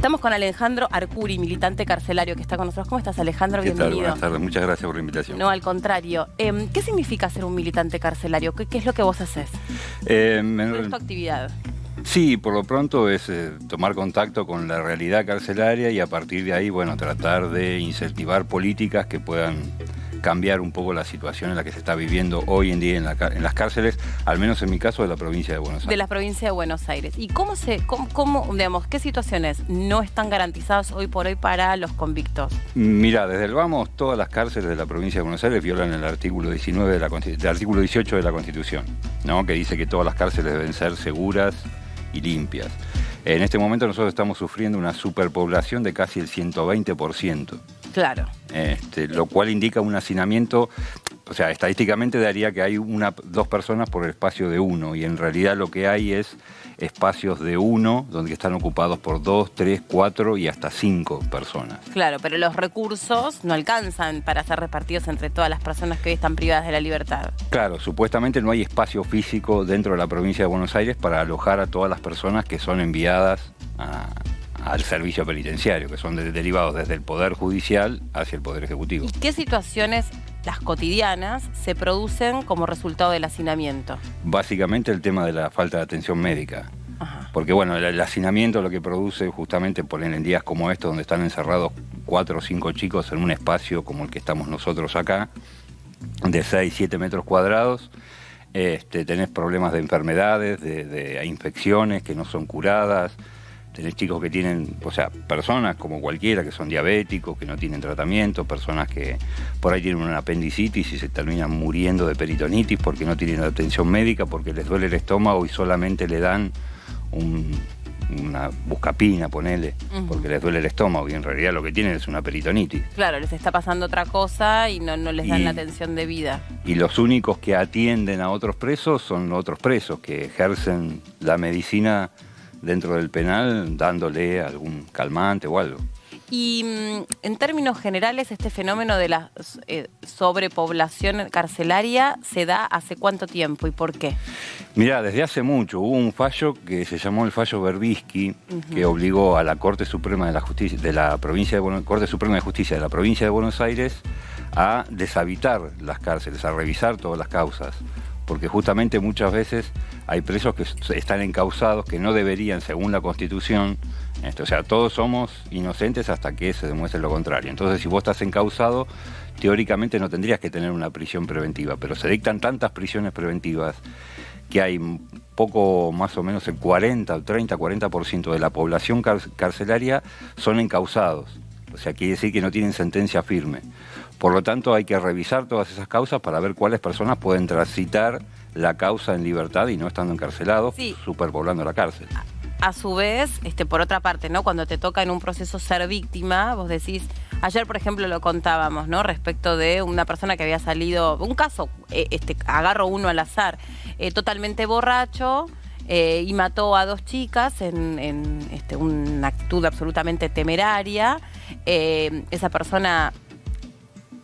Estamos con Alejandro Arcuri, militante carcelario, que está con nosotros. ¿Cómo estás, Alejandro? Bienvenido. Buenas tardes, muchas gracias por la invitación. No, al contrario. ¿Qué significa ser un militante carcelario? ¿Qué es lo que vos haces? ¿Cuál es tu actividad? Sí, por lo pronto es tomar contacto con la realidad carcelaria y a partir de ahí, bueno, tratar de incentivar políticas que puedan cambiar un poco la situación en la que se está viviendo hoy en día en las cárceles, al menos en mi caso de la provincia de Buenos Aires. De la provincia de Buenos Aires. ¿Y digamos, qué situaciones no están garantizadas hoy por hoy para los convictos? Mira, desde el vamos, todas las cárceles de la provincia de Buenos Aires violan el artículo 19 del artículo 18 de la Constitución, ¿no? Que dice que todas las cárceles deben ser seguras y limpias. En este momento nosotros estamos sufriendo una superpoblación de casi el 120%. Claro. Lo cual indica un hacinamiento, o sea, estadísticamente daría que hay dos personas por el espacio de uno, y en realidad lo que hay es espacios de uno, donde están ocupados por 2, 3, 4 y hasta 5 personas. Claro, pero los recursos no alcanzan para ser repartidos entre todas las personas que hoy están privadas de la libertad. Claro, supuestamente no hay espacio físico dentro de la provincia de Buenos Aires para alojar a todas las personas que son enviadas al servicio penitenciario, que son derivados desde el Poder Judicial hacia el Poder Ejecutivo. ¿Y qué situaciones, las cotidianas, se producen como resultado del hacinamiento? Básicamente el tema de la falta de atención médica. Ajá. Porque bueno, el hacinamiento lo que produce justamente ponen en días como estos, donde están encerrados 4 o 5 chicos en un espacio como el que estamos nosotros acá, de 6, 7 metros cuadrados, tenés problemas de enfermedades, de infecciones que no son curadas. Tenés chicos que tienen, o sea, personas como cualquiera que son diabéticos, que no tienen tratamiento, personas que por ahí tienen una apendicitis y se terminan muriendo de peritonitis porque no tienen atención médica, porque les duele el estómago y solamente le dan una buscapina, ponele, porque les duele el estómago y en realidad lo que tienen es una peritonitis. Claro, les está pasando otra cosa y no les dan la atención debida. Y los únicos que atienden a otros presos son otros presos que ejercen la medicina dentro del penal, dándole algún calmante o algo. Y en términos generales, este fenómeno de la sobrepoblación carcelaria se da ¿hace cuánto tiempo y por qué? Mirá, desde hace mucho hubo un fallo que se llamó el fallo Berbisky, que obligó a la Corte Suprema de la Justicia de la provincia de Corte Suprema de Justicia de la provincia de Buenos Aires a deshabitar las cárceles, a revisar todas las causas. Porque justamente muchas veces hay presos que están encausados que no deberían, según la Constitución, o sea, todos somos inocentes hasta que se demuestre lo contrario. Entonces, si vos estás encausado, teóricamente no tendrías que tener una prisión preventiva, pero se dictan tantas prisiones preventivas que hay poco más o menos el 40% de la población carcelaria son encausados. O sea, quiere decir que no tienen sentencia firme. Por lo tanto, hay que revisar todas esas causas para ver cuáles personas pueden transitar la causa en libertad y no estando encarcelados, superpoblando la cárcel. A su vez, por otra parte, ¿no? Cuando te toca en un proceso ser víctima, vos decís, ayer por ejemplo lo contábamos, ¿no? Respecto de una persona que había salido, un caso, agarro uno al azar, totalmente borracho, y mató a 2 chicas en una actitud absolutamente temeraria. Esa persona,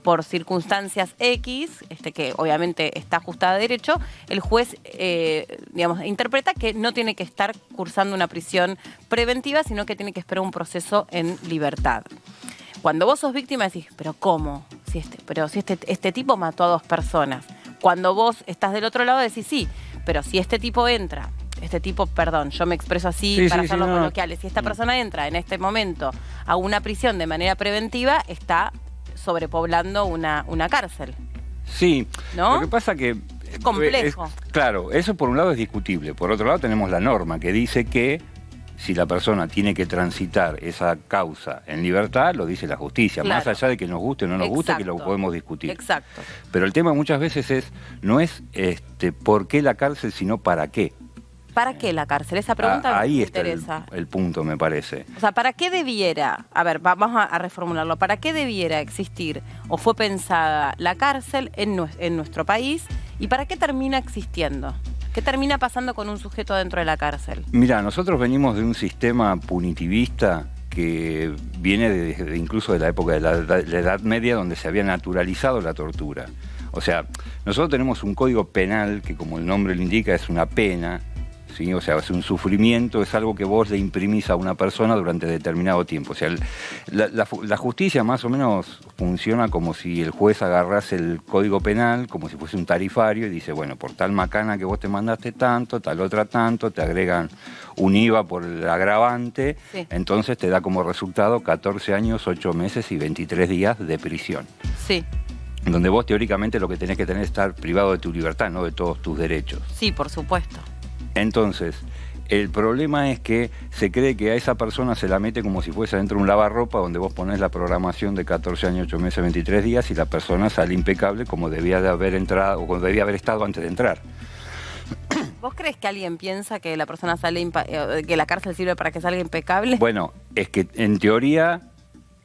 por circunstancias X, que obviamente está ajustada a derecho, el juez, interpreta que no tiene que estar cursando una prisión preventiva, sino que tiene que esperar un proceso en libertad. Cuando vos sos víctima decís, ¿pero cómo? Si este tipo mató a 2 personas. Cuando vos estás del otro lado decís, sí, pero si este tipo entra, perdón, yo me expreso así para hacerlo coloquiales, si esta persona entra en este momento a una prisión de manera preventiva, está sobrepoblando una cárcel. Sí, ¿no? Lo que pasa que es complejo. Claro, eso por un lado es discutible. Por otro lado tenemos la norma que dice que si la persona tiene que transitar esa causa en libertad, lo dice la justicia, más allá de que nos guste o no nos guste, que lo podemos discutir. Exacto. Pero el tema muchas veces no es por qué la cárcel, sino para qué. ¿Para qué la cárcel? Esa pregunta ahí me está interesa. el punto, me parece. O sea, ¿para qué debiera, vamos a reformularlo, ¿para qué debiera existir o fue pensada la cárcel en nuestro país y para qué termina existiendo? ¿Qué termina pasando con un sujeto dentro de la cárcel? Mira, nosotros venimos de un sistema punitivista que viene incluso de la época de la Edad Media, donde se había naturalizado la tortura. O sea, nosotros tenemos un código penal que, como el nombre lo indica, es una pena, ¿sí? O sea, es un sufrimiento, es algo que vos le imprimís a una persona durante determinado tiempo. O sea, la justicia más o menos funciona como si el juez agarrase el Código Penal, como si fuese un tarifario, y dice, bueno, por tal macana que vos te mandaste tanto, tal otra tanto, te agregan un IVA por el agravante, sí. Entonces te da como resultado 14 años, 8 meses y 23 días de prisión. Sí. Donde vos teóricamente lo que tenés que tener es estar privado de tu libertad, no de todos tus derechos. Sí, por supuesto. Entonces, el problema es que se cree que a esa persona se la mete como si fuese dentro de un lavarropa donde vos ponés la programación de 14 años, 8 meses, 23 días y la persona sale impecable como debía de haber entrado o como debía haber estado antes de entrar. ¿Vos crees que alguien piensa que la persona sale que la cárcel sirve para que salga impecable? Bueno, es que en teoría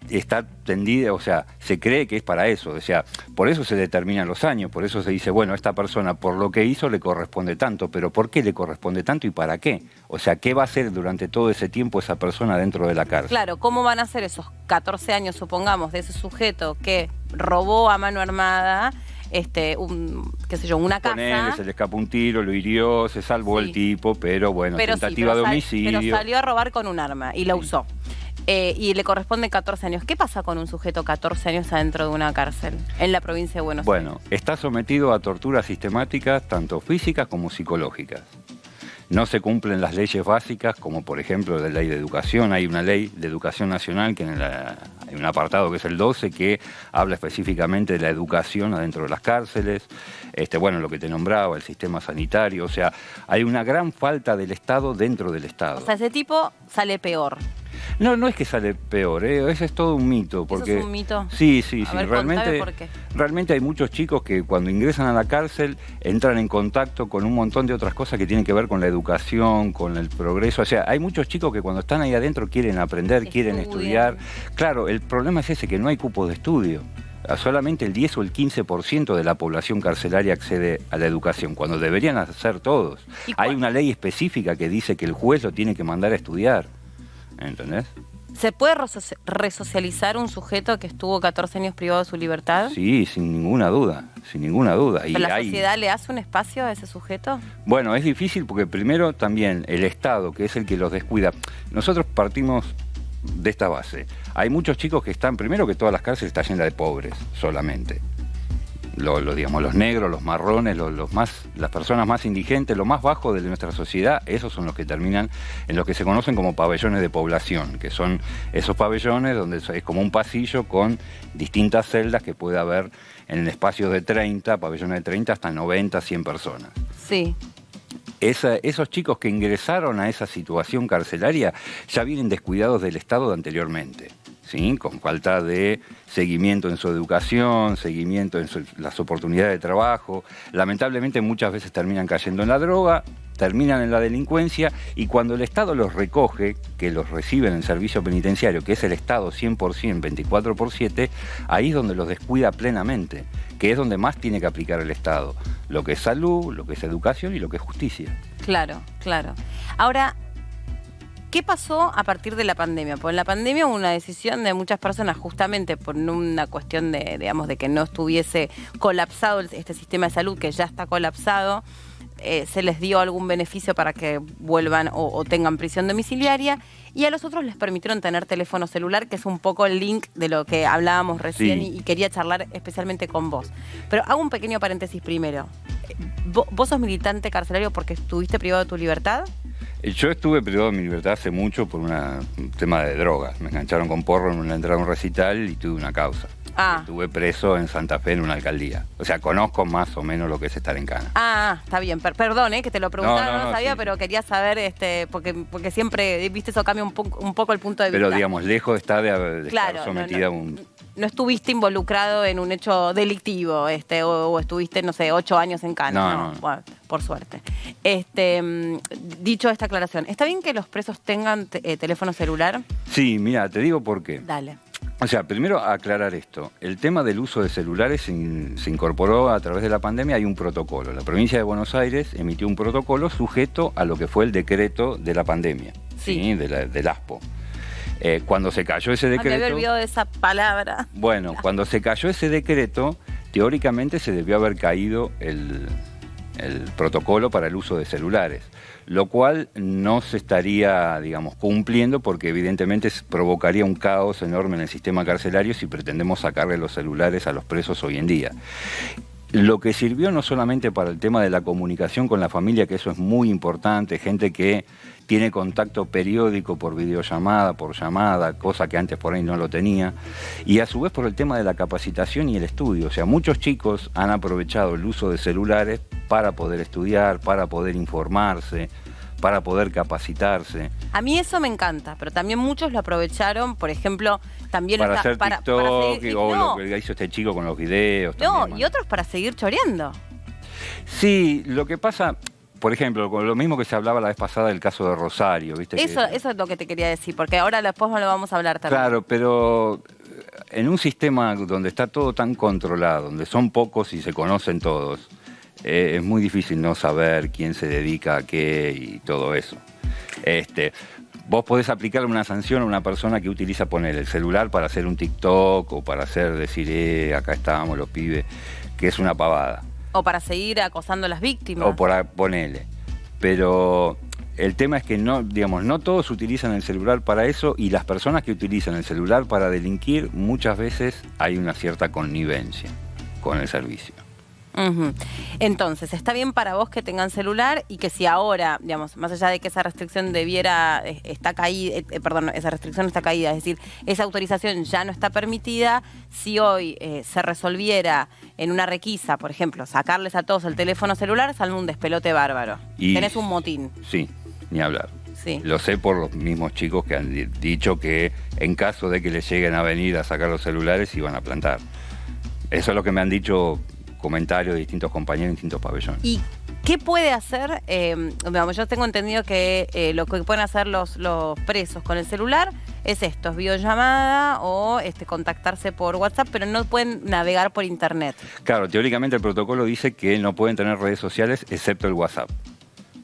está tendida, o sea, se cree que es para eso, o sea, por eso se determinan los años, por eso se dice, bueno, esta persona por lo que hizo le corresponde tanto, pero ¿por qué le corresponde tanto y para qué? O sea, ¿qué va a hacer durante todo ese tiempo esa persona dentro de la cárcel? Claro, ¿cómo van a ser esos 14 años, supongamos, de ese sujeto que robó a mano armada qué sé yo, una casa? Ponele, se le escapa un tiro, lo hirió, se salvó el tipo, pero bueno, tentativa de homicidio. Pero salió a robar con un arma y la usó. Y le corresponde 14 años. ¿Qué pasa con un sujeto 14 años adentro de una cárcel en la provincia de Buenos Aires? Bueno, está sometido a torturas sistemáticas, tanto físicas como psicológicas. No se cumplen las leyes básicas, como por ejemplo la ley de educación. Hay una ley de educación nacional, que hay un apartado que es el 12, que habla específicamente de la educación adentro de las cárceles. Bueno, lo que te nombraba, el sistema sanitario. O sea, hay una gran falta del Estado dentro del Estado. O sea, ese tipo sale peor. No, no es que sale peor, ese es todo un mito. Porque, ¿eso es un mito? Sí, sí, a sí. ver, realmente, ¿por qué? Realmente hay muchos chicos que cuando ingresan a la cárcel entran en contacto con un montón de otras cosas que tienen que ver con la educación, con el progreso. O sea, hay muchos chicos que cuando están ahí adentro quieren aprender, quieren estudiar. Claro, el problema es ese, que no hay cupos de estudio. Solamente el 10 o el 15% de la población carcelaria accede a la educación, cuando deberían hacer todos. Hay una ley específica que dice que el juez lo tiene que mandar a estudiar. ¿Entendés? ¿Se puede resocializar un sujeto que estuvo 14 años privado de su libertad? Sí, sin ninguna duda, sin ninguna duda. ¿Pero la sociedad le hace un espacio a ese sujeto? Bueno, es difícil porque primero también el Estado, que es el que los descuida. Nosotros partimos de esta base. Hay muchos chicos que están, primero que todas las cárceles están llenas de pobres solamente. Digamos, los negros, los marrones, las personas más indigentes, lo más bajo de nuestra sociedad, esos son los que terminan en lo que se conocen como pabellones de población, que son esos pabellones donde es como un pasillo con distintas celdas que puede haber en el espacio de 30, pabellones de 30 hasta 90, 100 personas. Sí. Esos chicos que ingresaron a esa situación carcelaria ya vienen descuidados del Estado de anteriormente. ¿Sí? Con falta de seguimiento en su educación, seguimiento en las oportunidades de trabajo. Lamentablemente muchas veces terminan cayendo en la droga, terminan en la delincuencia, y cuando el Estado los recoge, que los reciben en servicio penitenciario, que es el Estado 100%, 24/7, ahí es donde los descuida plenamente, que es donde más tiene que aplicar el Estado. Lo que es salud, lo que es educación y lo que es justicia. Claro, claro. Ahora, ¿qué pasó a partir de la pandemia? Pues en la pandemia hubo una decisión de muchas personas, justamente por una cuestión de, digamos, de que no estuviese colapsado este sistema de salud, que ya está colapsado. Se les dio algún beneficio para que vuelvan o tengan prisión domiciliaria, y a los otros les permitieron tener teléfono celular, que es un poco el link de lo que hablábamos recién, sí. y quería charlar especialmente con vos. Pero hago un pequeño paréntesis primero. ¿Vos sos militante carcelario porque estuviste privado de tu libertad? Yo estuve privado de mi libertad hace mucho por un tema de drogas. Me engancharon con porro en una entrada a un recital y tuve una causa. Estuve preso en Santa Fe en una alcaldía. O sea, conozco más o menos lo que es estar en cana. Está bien. Perdón, que te lo preguntaba, no sabía, sí. Pero quería saber, porque siempre, viste, eso cambia un poco el punto de vista. Pero digamos, lejos está de estar sometida a un... No estuviste involucrado en un hecho delictivo, o estuviste, no sé, 8 años en cana. No. Bueno, por suerte. Dicho esta aclaración, ¿está bien que los presos tengan teléfono celular? Sí, mira, te digo por qué. Dale. O sea, primero aclarar esto. El tema del uso de celulares se incorporó a través de la pandemia. Hay un protocolo. La provincia de Buenos Aires emitió un protocolo sujeto a lo que fue el decreto de la pandemia, ¿sí? Del ASPO. Cuando se cayó ese decreto... Me había olvidado de esa palabra. Bueno, cuando se cayó ese decreto, teóricamente se debió haber caído el el protocolo para el uso de celulares, lo cual no se estaría, digamos, cumpliendo porque evidentemente provocaría un caos enorme en el sistema carcelario si pretendemos sacarle los celulares a los presos hoy en día. Lo que sirvió no solamente para el tema de la comunicación con la familia, que eso es muy importante, gente que tiene contacto periódico por videollamada, por llamada, cosa que antes por ahí no lo tenía, y a su vez por el tema de la capacitación y el estudio. O sea, muchos chicos han aprovechado el uso de celulares para poder estudiar, para poder informarse, para poder capacitarse. A mí eso me encanta, pero también muchos lo aprovecharon, por ejemplo, también para hacer TikTok, seguir, o lo que hizo este chico con los videos. No, también, y otros para seguir choreando. Sí, lo que pasa, por ejemplo, con lo mismo que se hablaba la vez pasada del caso de Rosario, ¿viste? Eso es lo que te quería decir, porque ahora después lo vamos a hablar también. Claro, pero en un sistema donde está todo tan controlado, donde son pocos y se conocen todos, es muy difícil no saber quién se dedica a qué y todo eso. Vos podés aplicarle una sanción a una persona que utiliza, poner el celular para hacer un TikTok o para decir, acá estábamos los pibes, que es una pavada. O para seguir acosando a las víctimas. O por ponerle. Pero el tema es que no, digamos, no todos utilizan el celular para eso, y las personas que utilizan el celular para delinquir, muchas veces hay una cierta connivencia con el servicio. Uh-huh. Entonces, está bien para vos que tengan celular, y que si ahora, digamos, más allá de que esa restricción está caída, esa restricción está caída, es decir, esa autorización ya no está permitida, si hoy se resolviera en una requisa, por ejemplo, sacarles a todos el teléfono celular, sale un despelote bárbaro. Y tenés un motín. Sí, ni hablar. Sí. Lo sé por los mismos chicos que han dicho que en caso de que les lleguen a venir a sacar los celulares, iban a plantar. Eso es lo que me han dicho comentarios de distintos compañeros en distintos pabellones. ¿Y qué puede hacer? Yo tengo entendido que lo que pueden hacer los presos con el celular es esto, es videollamada o contactarse por WhatsApp, pero no pueden navegar por internet. Claro, teóricamente el protocolo dice que no pueden tener redes sociales excepto el WhatsApp.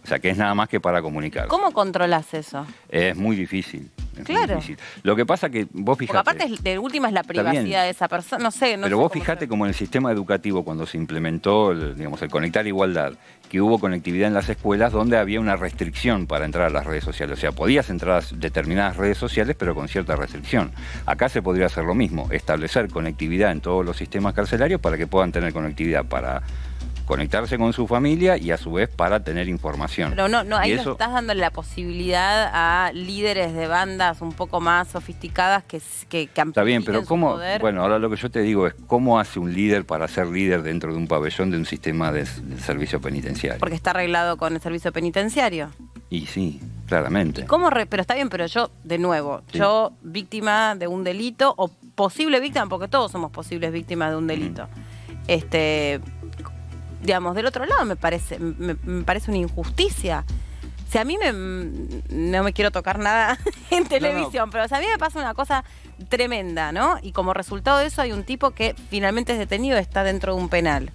O sea, que es nada más que para comunicar. ¿Cómo controlás eso? Es muy difícil. Claro. Muy difícil. Lo que pasa que vos fijate... Porque aparte, de última, es la privacidad de esa persona. No sé. Pero vos fijate como en el sistema educativo, cuando se implementó el Conectar Igualdad, que hubo conectividad en las escuelas donde había una restricción para entrar a las redes sociales. O sea, podías entrar a determinadas redes sociales, pero con cierta restricción. Acá se podría hacer lo mismo, establecer conectividad en todos los sistemas carcelarios para que puedan tener conectividad para conectarse con su familia y a su vez para tener información. Pero no, ahí no estás dándole la posibilidad a líderes de bandas un poco más sofisticadas que está bien, pero ¿cómo? Poder. Bueno, ahora lo que yo te digo es ¿cómo hace un líder para ser líder dentro de un pabellón de un sistema de servicio penitenciario? Porque está arreglado con el servicio penitenciario. Y sí, claramente. Pero está bien, pero yo, de nuevo, sí. Yo víctima de un delito, o posible víctima, porque todos somos posibles víctimas de un delito. Digamos, del otro lado me parece una injusticia. Si a mí no me quiero tocar nada en televisión, pero si a mí me pasa una cosa tremenda, ¿no? Y como resultado de eso hay un tipo que finalmente es detenido, está dentro de un penal,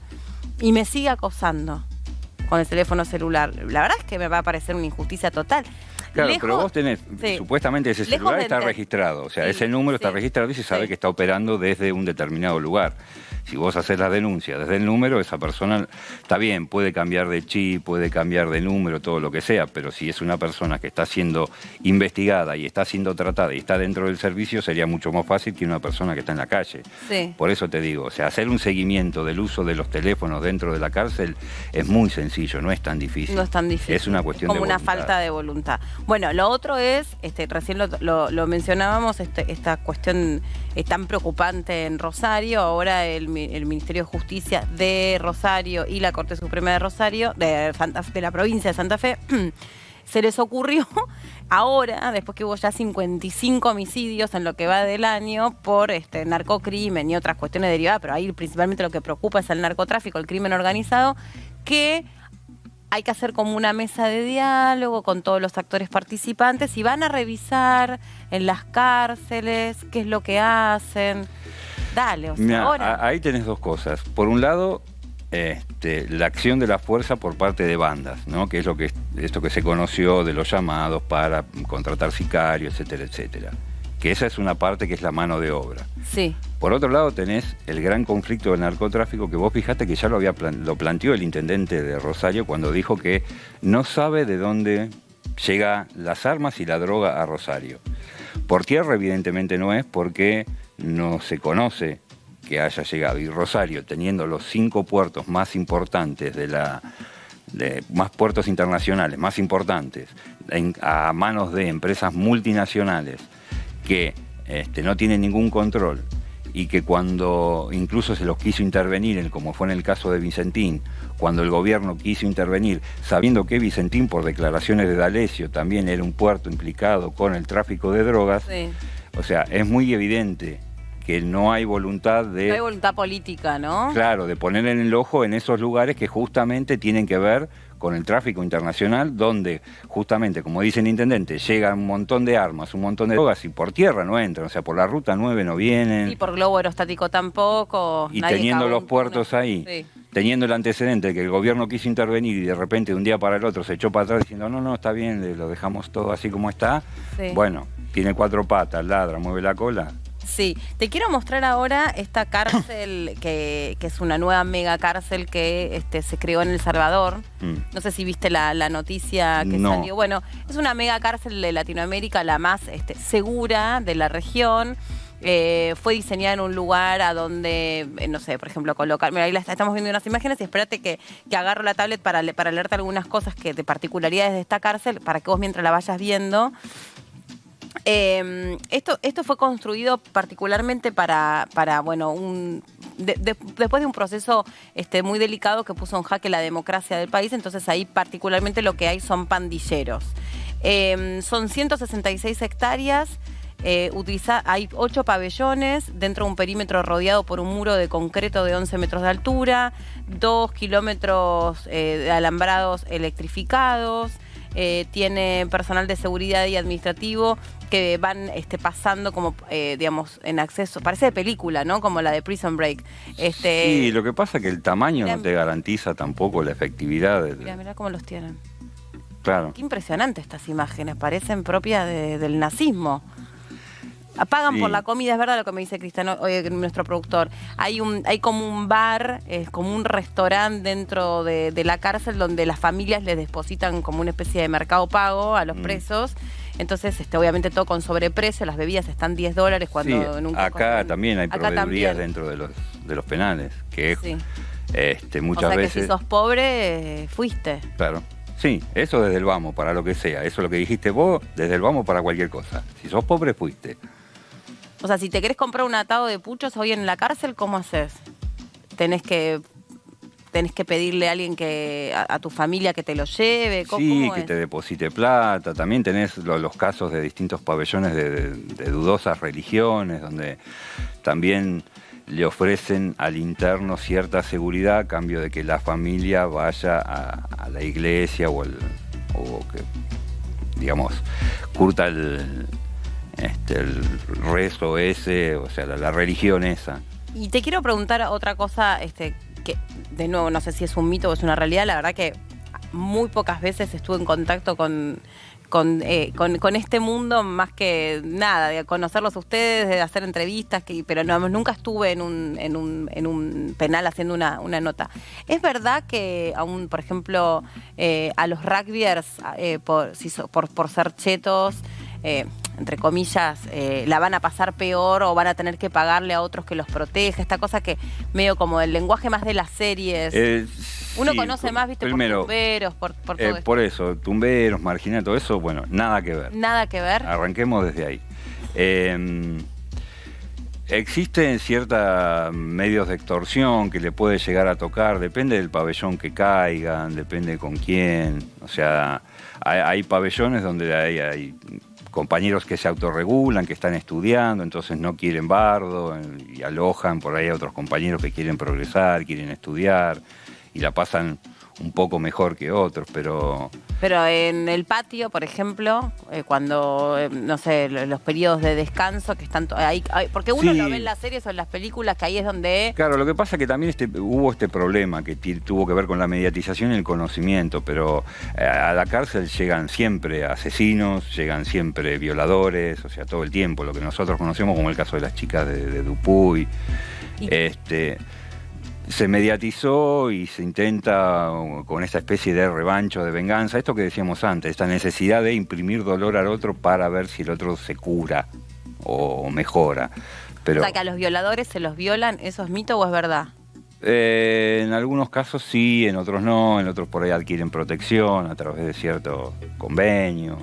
y me sigue acosando con el teléfono celular. La verdad es que me va a parecer una injusticia total. Claro, pero vos tenés, supuestamente ese celular está registrado, o sea, ese número está registrado y se sabe que está operando desde un determinado lugar. Si vos haces la denuncia desde el número, esa persona, está bien, puede cambiar de chip, puede cambiar de número, todo lo que sea, pero si es una persona que está siendo investigada y está siendo tratada y está dentro del servicio, sería mucho más fácil que una persona que está en la calle. Sí. Por eso te digo, o sea, hacer un seguimiento del uso de los teléfonos dentro de la cárcel es muy sencillo, no es tan difícil. No es tan difícil. Es una cuestión de voluntad. Como una falta de voluntad. Bueno, lo otro es, recién lo mencionábamos, esta cuestión tan preocupante en Rosario. Ahora el Ministerio de Justicia de Rosario y la Corte Suprema de Rosario, de la provincia de Santa Fe, se les ocurrió ahora, después que hubo ya 55 homicidios en lo que va del año por narcocrimen y otras cuestiones derivadas, pero ahí principalmente lo que preocupa es el narcotráfico, el crimen organizado, que hay que hacer como una mesa de diálogo con todos los actores participantes y van a revisar en las cárceles qué es lo que hacen. Dale, Mirá, ahora. Ahí tenés dos cosas. Por un lado, la acción de la fuerza por parte de bandas, ¿no? Que es esto que se conoció de los llamados para contratar sicarios, etcétera, etcétera. que esa es una parte que es la mano de obra. Sí. Por otro lado tenés el gran conflicto del narcotráfico, que vos fijate que ya lo planteó el intendente de Rosario cuando dijo que no sabe de dónde llegan las armas y la droga a Rosario. Por tierra evidentemente no es, porque no se conoce que haya llegado. Y Rosario, teniendo los 5 puertos más importantes más puertos internacionales más importantes a manos de empresas multinacionales que no tienen ningún control, y que cuando incluso se los quiso intervenir, como fue en el caso de Vicentín, cuando el gobierno quiso intervenir, sabiendo que Vicentín, por declaraciones de D'Alessio, también era un puerto implicado con el tráfico de drogas, sí. O sea, es muy evidente que no hay voluntad de... No hay voluntad política, ¿no? Claro, de poner en el ojo en esos lugares que justamente tienen que ver con el tráfico internacional, donde justamente, como dice el intendente, llega un montón de armas, un montón de drogas, y por tierra no entran, o sea, por la ruta 9 no vienen. Y por globo aerostático tampoco. Y teniendo los puertos ahí, sí. Teniendo el antecedente de que el gobierno quiso intervenir y de repente de un día para el otro se echó para atrás diciendo no, está bien, lo dejamos todo así como está, sí. Bueno, tiene 4 patas, ladra, mueve la cola. Sí, te quiero mostrar ahora esta cárcel que es una nueva mega cárcel que se creó en El Salvador. No sé si viste la noticia que salió. Bueno, es una mega cárcel de Latinoamérica, la más segura de la región. Fue diseñada en un lugar a donde, no sé, por ejemplo, colocar... Mira, ahí estamos viendo unas imágenes y espérate que agarro la tablet para leerte algunas cosas de particularidades de esta cárcel para que vos mientras la vayas viendo... Esto fue construido particularmente para bueno, después de un proceso muy delicado que puso en jaque la democracia del país. Entonces ahí particularmente lo que hay son pandilleros. Son 166 hectáreas. Hay 8 pabellones dentro de un perímetro rodeado por un muro de concreto de 11 metros de altura, 2 kilómetros de alambrados electrificados. Tiene personal de seguridad y administrativo que van pasando como, digamos, en acceso. Parece de película, ¿no? Como la de Prison Break. Sí, lo que pasa es que el tamaño no te garantiza tampoco la efectividad. Mirá cómo los tienen. Claro. Qué impresionante estas imágenes, parecen propias del nazismo. Pagan por la comida, es verdad lo que me dice Cristiano, nuestro productor. Hay como un bar, como un restaurante dentro de la cárcel donde las familias les depositan como una especie de mercado pago a los presos. Entonces, obviamente todo con sobreprecio, las bebidas están $10 cuando nunca... Acá también hay proveedurías dentro de los penales, que muchas veces... que si sos pobre, fuiste. Claro. Sí, eso desde el vamos, para lo que sea. Eso es lo que dijiste vos, desde el vamos para cualquier cosa. Si sos pobre, fuiste. O sea, si te querés comprar un atado de puchos hoy en la cárcel, ¿cómo haces? Tenés que pedirle a alguien a tu familia que te lo lleve. ¿Cómo que te deposite plata. También tenés los casos de distintos pabellones de dudosas religiones, donde también le ofrecen al interno cierta seguridad a cambio de que la familia vaya a la iglesia o que, digamos, curta el rezo ese, o sea, la religión esa. Y te quiero preguntar otra cosa, que de nuevo no sé si es un mito o es una realidad. La verdad que muy pocas veces estuve en contacto con este mundo, más que nada, de conocerlos a ustedes, de hacer entrevistas, pero nunca estuve en un penal haciendo una nota. ¿Es verdad que aún, por ejemplo, a los rugbyers, por ser chetos, entre comillas, la van a pasar peor o van a tener que pagarle a otros que los proteja? Esta cosa que medio como el lenguaje más de las series. Uno conoce más, viste, primero, por tumberos, por todo esto. Por eso, tumberos, marginal, todo eso, bueno, nada que ver. Nada que ver. Arranquemos desde ahí. Existen ciertos medios de extorsión que le puede llegar a tocar, depende del pabellón que caigan, depende con quién. O sea, hay pabellones donde hay compañeros que se autorregulan, que están estudiando, entonces no quieren bardo y alojan por ahí a otros compañeros que quieren progresar, quieren estudiar y la pasan un poco mejor que otros, pero... Pero en el patio, por ejemplo, cuando, no sé, los periodos de descanso que están ahí, porque uno lo ve en las series o en las películas, que ahí es donde... Claro, lo que pasa es que también hubo este problema que tuvo que ver con la mediatización y el conocimiento, pero a la cárcel llegan siempre asesinos, llegan siempre violadores, o sea, todo el tiempo, lo que nosotros conocemos como el caso de las chicas de Dupuy. Se mediatizó y se intenta con esta especie de revancho, de venganza, esto que decíamos antes, esta necesidad de imprimir dolor al otro para ver si el otro se cura o mejora. Pero, o sea, que a los violadores se los violan, ¿eso es mito o es verdad? En algunos casos sí, en otros no, en otros por ahí adquieren protección a través de cierto convenio,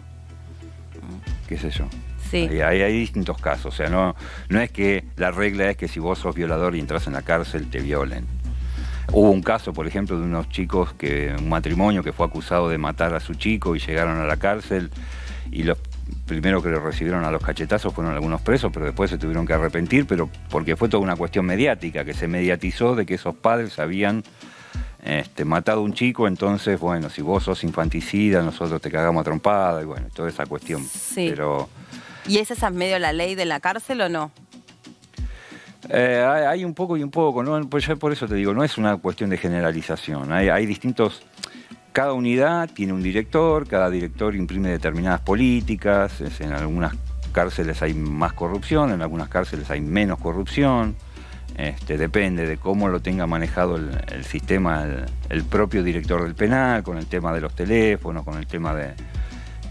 qué sé yo. Sí. Hay distintos casos, o sea, no es que la regla es que si vos sos violador y entras en la cárcel te violen. Hubo un caso, por ejemplo, de unos chicos, un matrimonio que fue acusado de matar a su chico y llegaron a la cárcel y los primeros que lo recibieron a los cachetazos fueron algunos presos, pero después se tuvieron que arrepentir, pero porque fue toda una cuestión mediática, que se mediatizó de que esos padres habían matado a un chico, entonces, bueno, si vos sos infanticida, nosotros te cagamos a trompada, y bueno, toda esa cuestión. Sí. Pero... ¿Y esa es medio la ley de la cárcel o no? Hay un poco y un poco, ¿no? Pues ya por eso te digo, no es una cuestión de generalización. Hay distintos... Cada unidad tiene un director, cada director imprime determinadas políticas. En algunas cárceles hay más corrupción, en algunas cárceles hay menos corrupción. Depende de cómo lo tenga manejado el sistema, el propio director del penal, con el tema de los teléfonos, con el tema de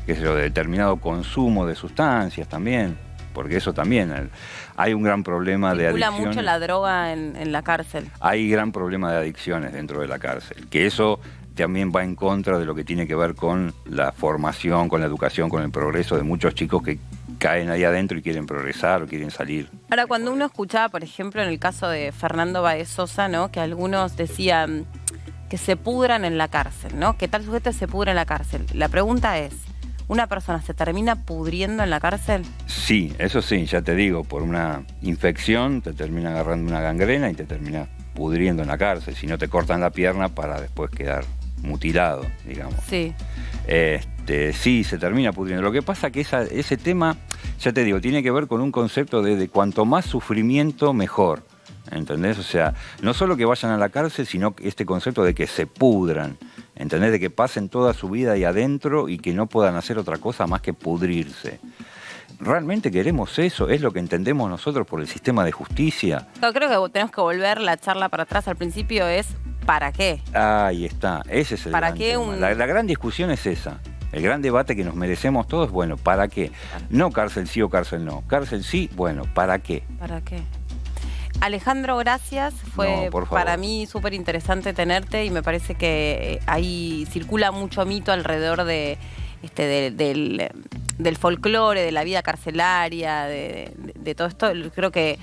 determinado consumo de sustancias también. Porque eso también, hay un gran problema de adicciones. Circula mucho la droga en la cárcel. Hay gran problema de adicciones dentro de la cárcel, que eso también va en contra de lo que tiene que ver con la formación, con la educación, con el progreso de muchos chicos que caen ahí adentro y quieren progresar o quieren salir. Ahora, cuando uno escuchaba, por ejemplo, en el caso de Fernando Báez Sosa, ¿no?, que algunos decían que se pudran en la cárcel, ¿no?, que tal sujeto se pudra en la cárcel. La pregunta es, ¿una persona se termina pudriendo en la cárcel? Sí, eso sí, ya te digo, por una infección te termina agarrando una gangrena y te termina pudriendo en la cárcel, si no te cortan la pierna para después quedar mutilado, digamos. Sí. Sí, se termina pudriendo. Lo que pasa que ese tema, ya te digo, tiene que ver con un concepto de cuanto más sufrimiento, mejor. ¿Entendés? O sea, no solo que vayan a la cárcel, sino este concepto de que se pudran. ¿Entendés? De que pasen toda su vida ahí adentro y que no puedan hacer otra cosa más que pudrirse. ¿Realmente queremos eso? ¿Es lo que entendemos nosotros por el sistema de justicia? Yo creo que tenemos que volver la charla para atrás. Al principio es ¿para qué? Ahí está, ese es el ¿Para gran qué tema. La gran discusión es esa. El gran debate que nos merecemos todos, bueno, ¿para qué? No cárcel sí o cárcel no. Cárcel sí, bueno, ¿para qué? ¿Para qué? Alejandro, gracias. Fue para mí súper interesante tenerte y me parece que ahí circula mucho mito alrededor del folclore, de la vida carcelaria, de todo esto. Creo que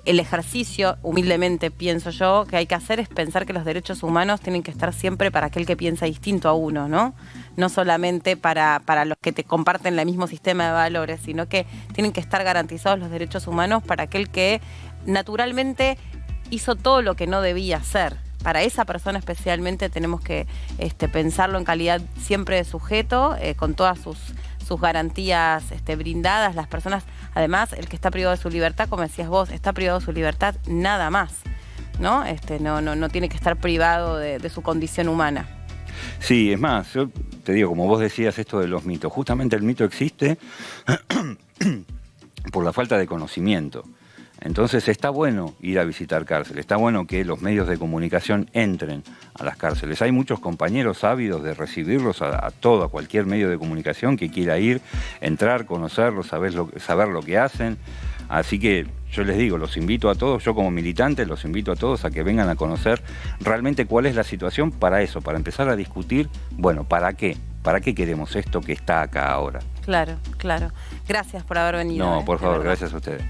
el ejercicio, humildemente pienso yo, que hay que hacer es pensar que los derechos humanos tienen que estar siempre para aquel que piensa distinto a uno, ¿no? No solamente para los que te comparten el mismo sistema de valores, sino que tienen que estar garantizados los derechos humanos para aquel que naturalmente hizo todo lo que no debía hacer. Para esa persona especialmente tenemos que pensarlo en calidad siempre de sujeto, con todas sus garantías brindadas. Las personas, además, el que está privado de su libertad, como decías vos, está privado de su libertad nada más, ¿no? No tiene que estar privado de su condición humana. Sí, es más, yo te digo, como vos decías esto de los mitos, justamente el mito existe por la falta de conocimiento. Entonces está bueno ir a visitar cárceles, está bueno que los medios de comunicación entren a las cárceles. Hay muchos compañeros ávidos de recibirlos a cualquier medio de comunicación que quiera ir, entrar, conocerlos, saber lo que hacen. Así que yo les digo, los invito a todos, yo como militante los invito a todos a que vengan a conocer realmente cuál es la situación para eso, para empezar a discutir, bueno, ¿para qué? ¿Para qué queremos esto que está acá ahora? Claro, claro. Gracias por haber venido. No, por favor, gracias a ustedes.